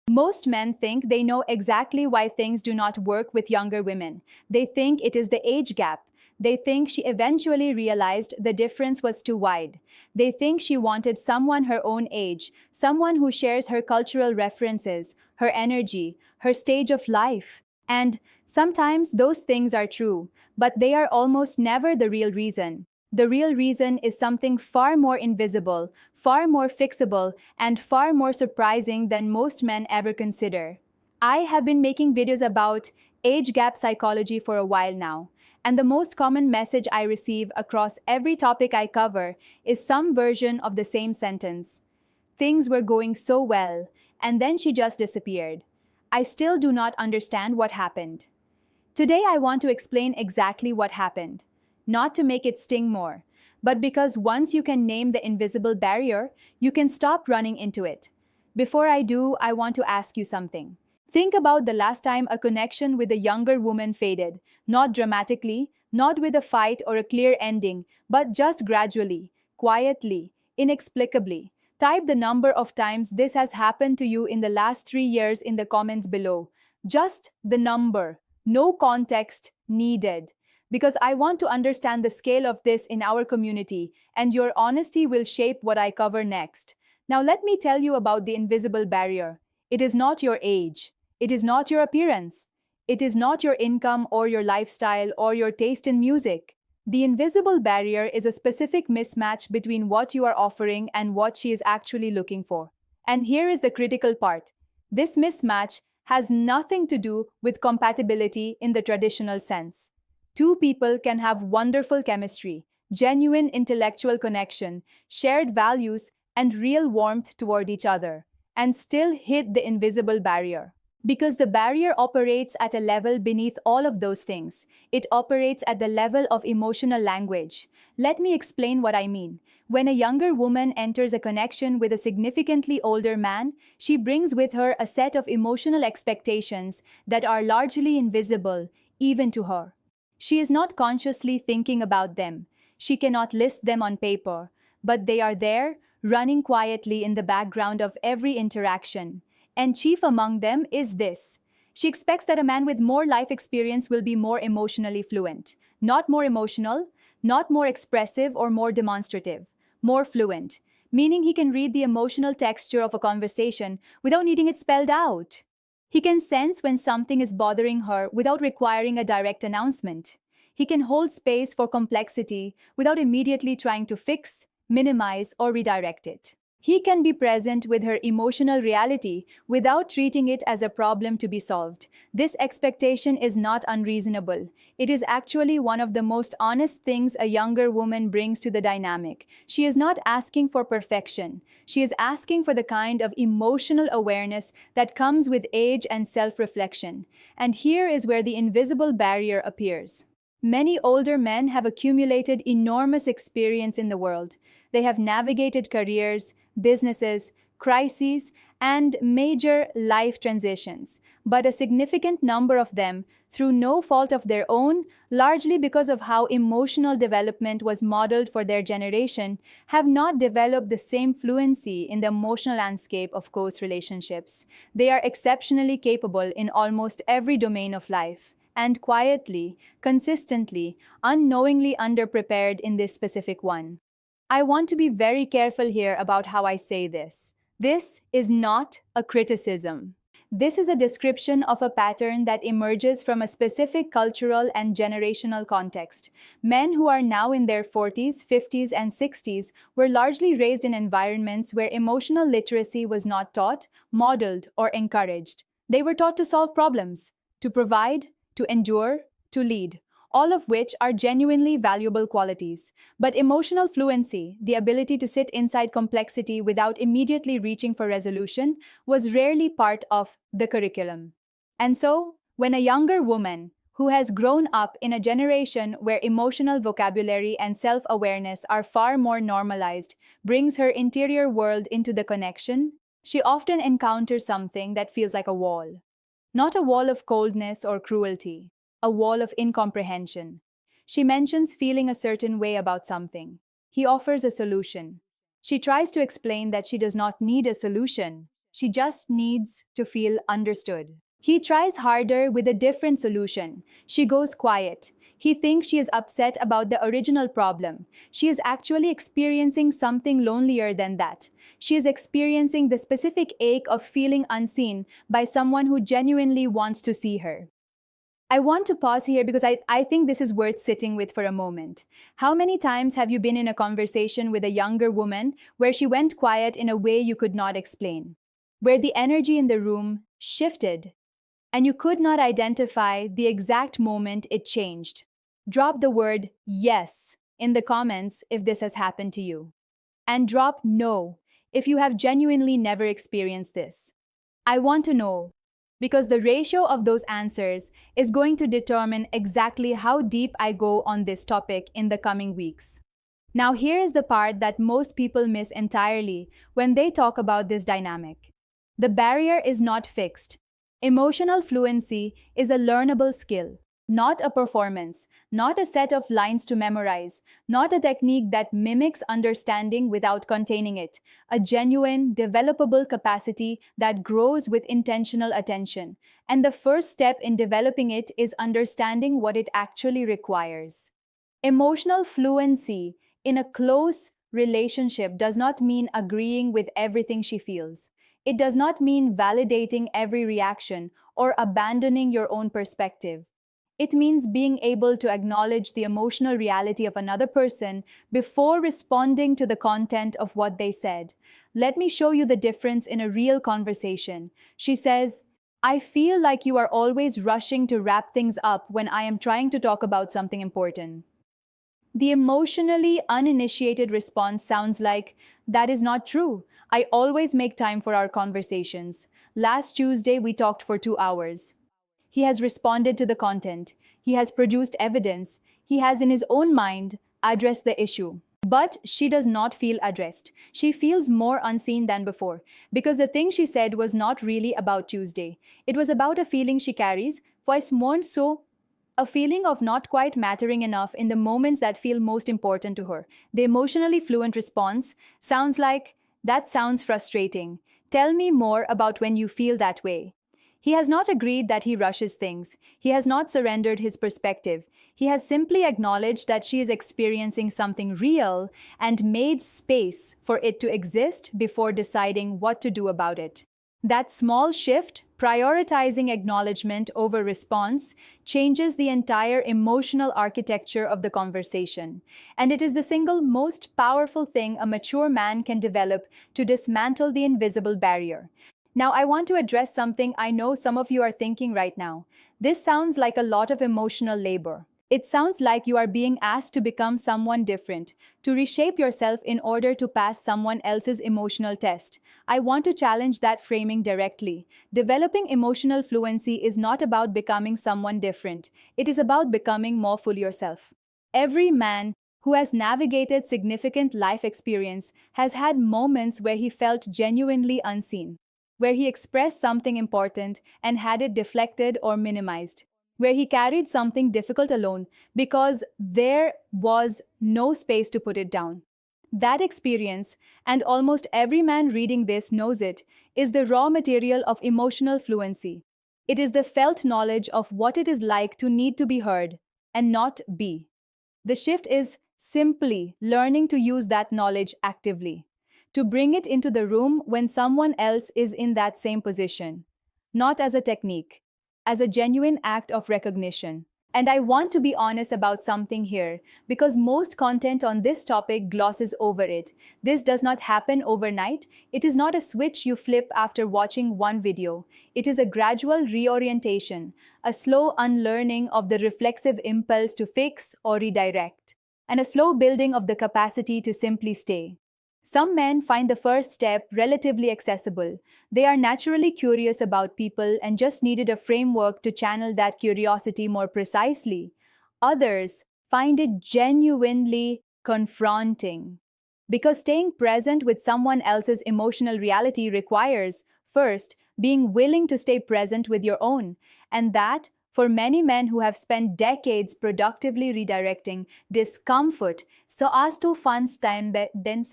Most men think they know exactly why things do not work with younger women. They think it is the age gap. They think she eventually realized the difference was too wide. They think she wanted someone her own age, someone who shares her cultural references, her energy, her stage of life. And sometimes those things are true, but they are almost never the real reason. The real reason is something far more invisible, far more fixable, and far more surprising than most men ever consider. I have been making videos about age gap psychology for a while now, and the most common message I receive across every topic I cover is some version of the same sentence. Things were going so well, and then she just disappeared. I still do not understand what happened. Today I want to explain exactly what happened, not to make it sting more, but because once you can name the invisible barrier, you can stop running into it. Before I do, I want to ask you something. Think about the last time a connection with a younger woman faded, not dramatically, not with a fight or a clear ending, but just gradually, quietly, inexplicably. Type the number of times this has happened to you in the last 3 years in the comments below. Just the number, no context needed. Because I want to understand the scale of this in our community, and your honesty will shape what I cover next. Now, let me tell you about the invisible barrier. It is not your age. It is not your appearance. It is not your income or your lifestyle or your taste in music. The invisible barrier is a specific mismatch between what you are offering and what she is actually looking for. And here is the critical part. This mismatch has nothing to do with compatibility in the traditional sense. Two people can have wonderful chemistry, genuine intellectual connection, shared values, and real warmth toward each other, and still hit the invisible barrier. Because the barrier operates at a level beneath all of those things. It operates at the level of emotional language. Let me explain what I mean. When a younger woman enters a connection with a significantly older man, she brings with her a set of emotional expectations that are largely invisible, even to her. She is not consciously thinking about them. She cannot list them on paper, but they are there, running quietly in the background of every interaction. And chief among them is this. She expects that a man with more life experience will be more emotionally fluent. Not more emotional, not more expressive or more demonstrative. More fluent, meaning he can read the emotional texture of a conversation without needing it spelled out. He can sense when something is bothering her without requiring a direct announcement. He can hold space for complexity without immediately trying to fix, minimize, or redirect it. He can be present with her emotional reality without treating it as a problem to be solved. This expectation is not unreasonable. It is actually one of the most honest things a younger woman brings to the dynamic. She is not asking for perfection. She is asking for the kind of emotional awareness that comes with age and self-reflection. And here is where the invisible barrier appears. Many older men have accumulated enormous experience in the world. They have navigated careers, businesses, crises, and major life transitions. But a significant number of them, through no fault of their own, largely because of how emotional development was modeled for their generation, have not developed the same fluency in the emotional landscape of close relationships. They are exceptionally capable in almost every domain of life, and quietly, consistently, unknowingly underprepared in this specific one. I want to be very careful here about how I say this. This is not a criticism. This is a description of a pattern that emerges from a specific cultural and generational context. Men who are now in their 40s, 50s, and 60s were largely raised in environments where emotional literacy was not taught, modeled, or encouraged. They were taught to solve problems, to provide, to endure, to lead, all of which are genuinely valuable qualities. But emotional fluency, the ability to sit inside complexity without immediately reaching for resolution, was rarely part of the curriculum. And so, when a younger woman, who has grown up in a generation where emotional vocabulary and self-awareness are far more normalized, brings her interior world into the connection, she often encounters something that feels like a wall. Not a wall of coldness or cruelty, a wall of incomprehension. She mentions feeling a certain way about something. He offers a solution. She tries to explain that she does not need a solution. She just needs to feel understood. He tries harder with a different solution. She goes quiet. He thinks she is upset about the original problem. She is actually experiencing something lonelier than that. She is experiencing the specific ache of feeling unseen by someone who genuinely wants to see her. I want to pause here because I think this is worth sitting with for a moment. How many times have you been in a conversation with a younger woman where she went quiet in a way you could not explain? Where the energy in the room shifted and you could not identify the exact moment it changed? Drop the word yes in the comments if this has happened to you. And drop no if you have genuinely never experienced this. I want to know because the ratio of those answers is going to determine exactly how deep I go on this topic in the coming weeks. Now, here is the part that most people miss entirely when they talk about this dynamic. The barrier is not fixed. Emotional fluency is a learnable skill, not a performance, not a set of lines to memorize, not a technique that mimics understanding without containing it, a genuine, developable capacity that grows with intentional attention. And the first step in developing it is understanding what it actually requires. Emotional fluency in a close relationship does not mean agreeing with everything she feels. It does not mean validating every reaction or abandoning your own perspective. It means being able to acknowledge the emotional reality of another person before responding to the content of what they said. Let me show you the difference in a real conversation. She says, "I feel like you are always rushing to wrap things up when I am trying to talk about something important." The emotionally uninitiated response sounds like, "That is not true. I always make time for our conversations. Last Tuesday, we talked for 2 hours." He has responded to the content. He has produced evidence. He has, in his own mind, addressed the issue. But she does not feel addressed. She feels more unseen than before because the thing she said was not really about Tuesday. It was about a feeling she carries, voice more so, a feeling of not quite mattering enough in the moments that feel most important to her. The emotionally fluent response sounds like, "That sounds frustrating. Tell me more about when you feel that way." He has not agreed that he rushes things. He has not surrendered his perspective. He has simply acknowledged that she is experiencing something real and made space for it to exist before deciding what to do about it. That small shift, prioritizing acknowledgement over response, changes the entire emotional architecture of the conversation. And it is the single most powerful thing a mature man can develop to dismantle the invisible barrier. Now, I want to address something I know some of you are thinking right now. This sounds like a lot of emotional labor. It sounds like you are being asked to become someone different, to reshape yourself in order to pass someone else's emotional test. I want to challenge that framing directly. Developing emotional fluency is not about becoming someone different. It is about becoming more full yourself. Every man who has navigated significant life experience has had moments where he felt genuinely unseen, where he expressed something important and had it deflected or minimized, where he carried something difficult alone because there was no space to put it down. That experience, and almost every man reading this knows it, is the raw material of emotional fluency. It is the felt knowledge of what it is like to need to be heard and not be. The shift is simply learning to use that knowledge actively, to bring it into the room when someone else is in that same position, not as a technique, as a genuine act of recognition. And I want to be honest about something here, because most content on this topic glosses over it. This does not happen overnight. It is not a switch you flip after watching one video. It is a gradual reorientation, a slow unlearning of the reflexive impulse to fix or redirect, and a slow building of the capacity to simply stay. Some men find the first step relatively accessible. They are naturally curious about people and just needed a framework to channel that curiosity more precisely. Others find it genuinely confronting, because staying present with someone else's emotional reality requires, first, being willing to stay present with your own, and that, For many men who have spent decades productively redirecting discomfort so as to fund time then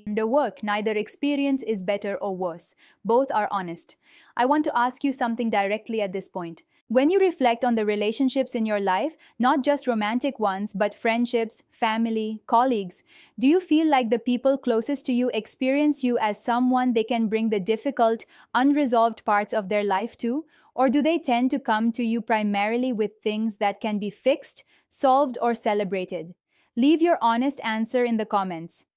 the work, neither experience is better or worse. Both are honest. I want to ask you something directly at this point. When you reflect on the relationships in your life, not just romantic ones, but friendships, family, colleagues, do you feel like the people closest to you experience you as someone they can bring the difficult, unresolved parts of their life to? Or do they tend to come to you primarily with things that can be fixed, solved, or celebrated? Leave your honest answer in the comments.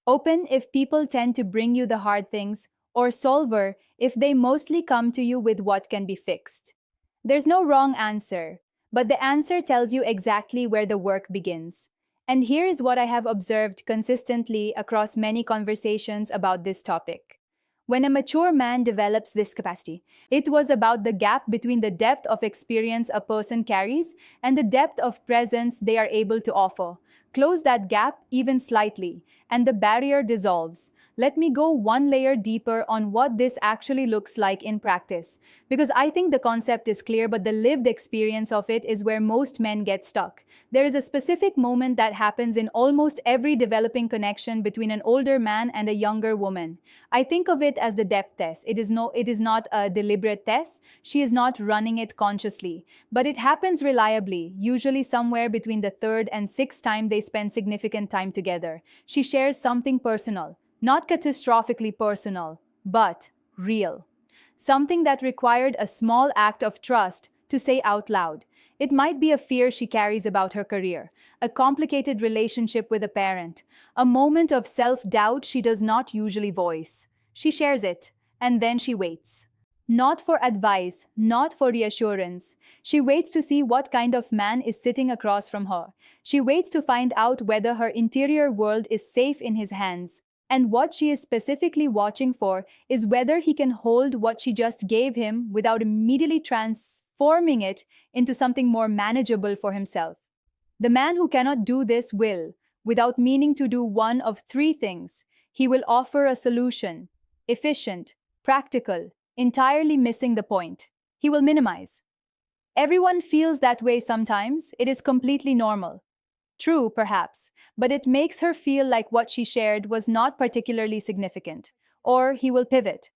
Open if people tend to bring you the hard things, or solver if they mostly come to you with what can be fixed. There's no wrong answer, but the answer tells you exactly where the work begins. And here is what I have observed consistently across many conversations about this topic. When a mature man develops this capacity, it was about the gap between the depth of experience a person carries and the depth of presence they are able to offer. Close that gap even slightly, and the barrier dissolves. Let me go one layer deeper on what this actually looks like in practice, because I think the concept is clear, but the lived experience of it is where most men get stuck. There is a specific moment that happens in almost every developing connection between an older man and a younger woman. I think of it as the depth test. It is not a deliberate test. She is not running it consciously, but it happens reliably, usually somewhere between the third and sixth time they spend significant time together. She shares something personal. Not catastrophically personal, but real. Something that required a small act of trust to say out loud. It might be a fear she carries about her career, a complicated relationship with a parent, a moment of self-doubt she does not usually voice. She shares it, and then she waits. Not for advice, not for reassurance. She waits to see what kind of man is sitting across from her. She waits to find out whether her interior world is safe in his hands. And what she is specifically watching for is whether he can hold what she just gave him without immediately transforming it into something more manageable for himself. The man who cannot do this will, without meaning to do one of three things, he will offer a solution, efficient, practical, entirely missing the point. He will minimize. Everyone feels that way sometimes. It is completely normal. True, perhaps, but it makes her feel like what she shared was not particularly significant. Or he will pivot.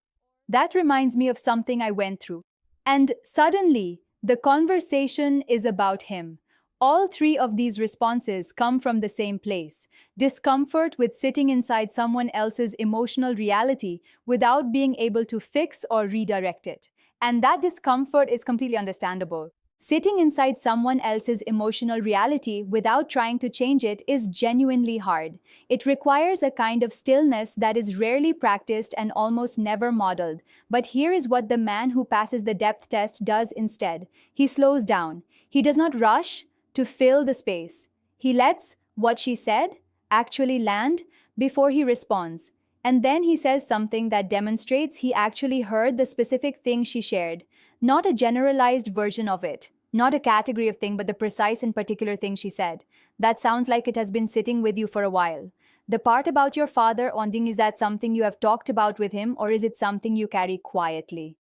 That reminds me of something I went through. And suddenly, the conversation is about him. All three of these responses come from the same place: discomfort with sitting inside someone else's emotional reality without being able to fix or redirect it. And that discomfort is completely understandable. Sitting inside someone else's emotional reality without trying to change it is genuinely hard. It requires a kind of stillness that is rarely practiced and almost never modeled. But here is what the man who passes the depth test does instead. He slows down. He does not rush to fill the space. He lets what she said actually land before he responds. And then he says something that demonstrates he actually heard the specific thing she shared. Not a generalized version of it, not a category of thing, but the precise and particular thing she said. That sounds like it has been sitting with you for a while. The part about your father wanting, is that something you have talked about with him, or is it something you carry quietly?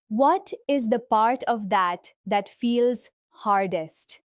What is the part of that feels hardest?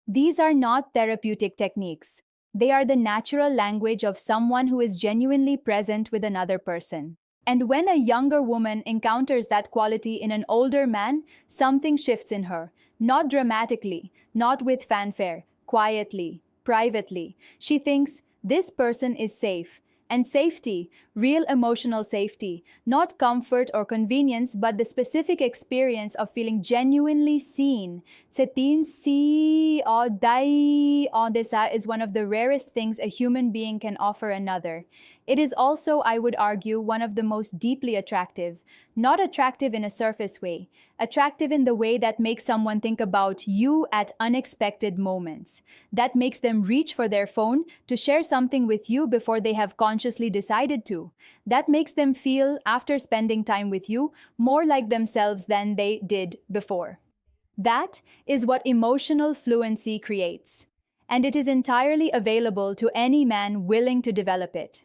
These are not therapeutic techniques. They are the natural language of someone who is genuinely present with another person. And when a younger woman encounters that quality in an older man, something shifts in her. Not dramatically, not with fanfare, quietly, privately. She thinks, this person is safe. And safety, real emotional safety, not comfort or convenience, but the specific experience of feeling genuinely seen. Setin si o dai o desa is one of the rarest things a human being can offer another. It is also, I would argue, one of the most deeply attractive. Not attractive in a surface way, attractive in the way that makes someone think about you at unexpected moments, that makes them reach for their phone to share something with you before they have consciously decided to, that makes them feel, after spending time with you, more like themselves than they did before. That is what emotional fluency creates, and it is entirely available to any man willing to develop it.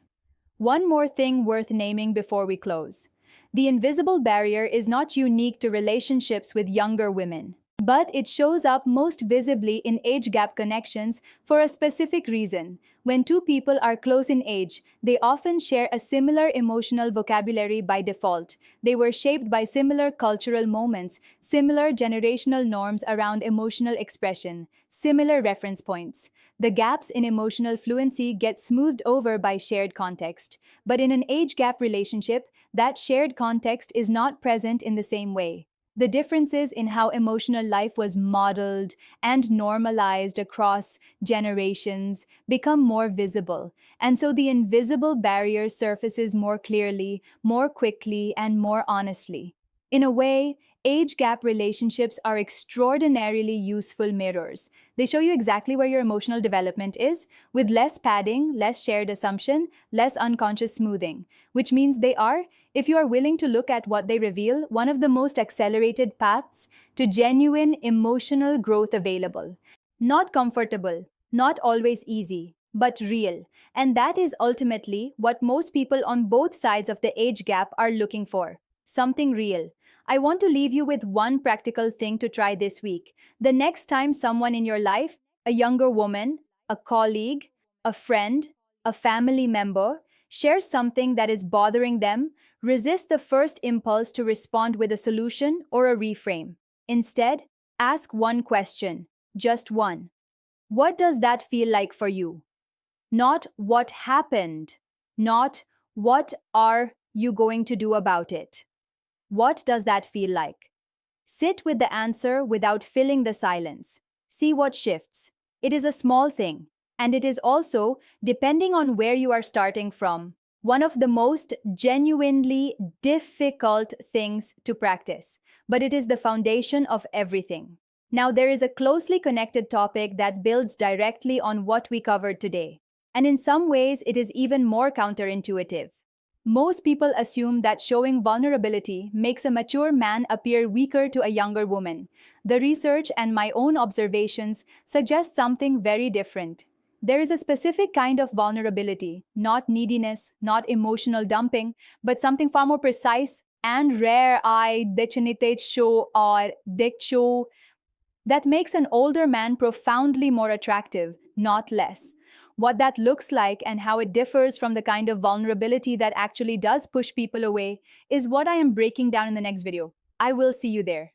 One more thing worth naming before we close. The invisible barrier is not unique to relationships with younger women, but it shows up most visibly in age gap connections for a specific reason. When two people are close in age, they often share a similar emotional vocabulary by default. They were shaped by similar cultural moments, similar generational norms around emotional expression, similar reference points. The gaps in emotional fluency get smoothed over by shared context. But in an age gap relationship, that shared context is not present in the same way. The differences in how emotional life was modeled and normalized across generations become more visible. And so the invisible barrier surfaces more clearly, more quickly, and more honestly. In a way, age gap relationships are extraordinarily useful mirrors. They show you exactly where your emotional development is, with less padding, less shared assumption, less unconscious smoothing, which means they are, if you are willing to look at what they reveal, one of the most accelerated paths to genuine emotional growth available. Not comfortable, not always easy, but real. And that is ultimately what most people on both sides of the age gap are looking for. Something real. I want to leave you with one practical thing to try this week. The next time someone in your life, a younger woman, a colleague, a friend, a family member, shares something that is bothering them, resist the first impulse to respond with a solution or a reframe. Instead, ask one question, just one. What does that feel like for you? Not what happened, not what are you going to do about it. What does that feel like? Sit with the answer without filling the silence. See what shifts. It is a small thing, and it is also, depending on where you are starting from, one of the most genuinely difficult things to practice, but it is the foundation of everything. Now, there is a closely connected topic that builds directly on what we covered today, and in some ways, it is even more counterintuitive. Most people assume that showing vulnerability makes a mature man appear weaker to a younger woman. The research and my own observations suggest something very different. There is a specific kind of vulnerability, not neediness, not emotional dumping, but something far more precise and rare that makes an older man profoundly more attractive, not less. What that looks like and how it differs from the kind of vulnerability that actually does push people away is what I am breaking down in the next video. I will see you there.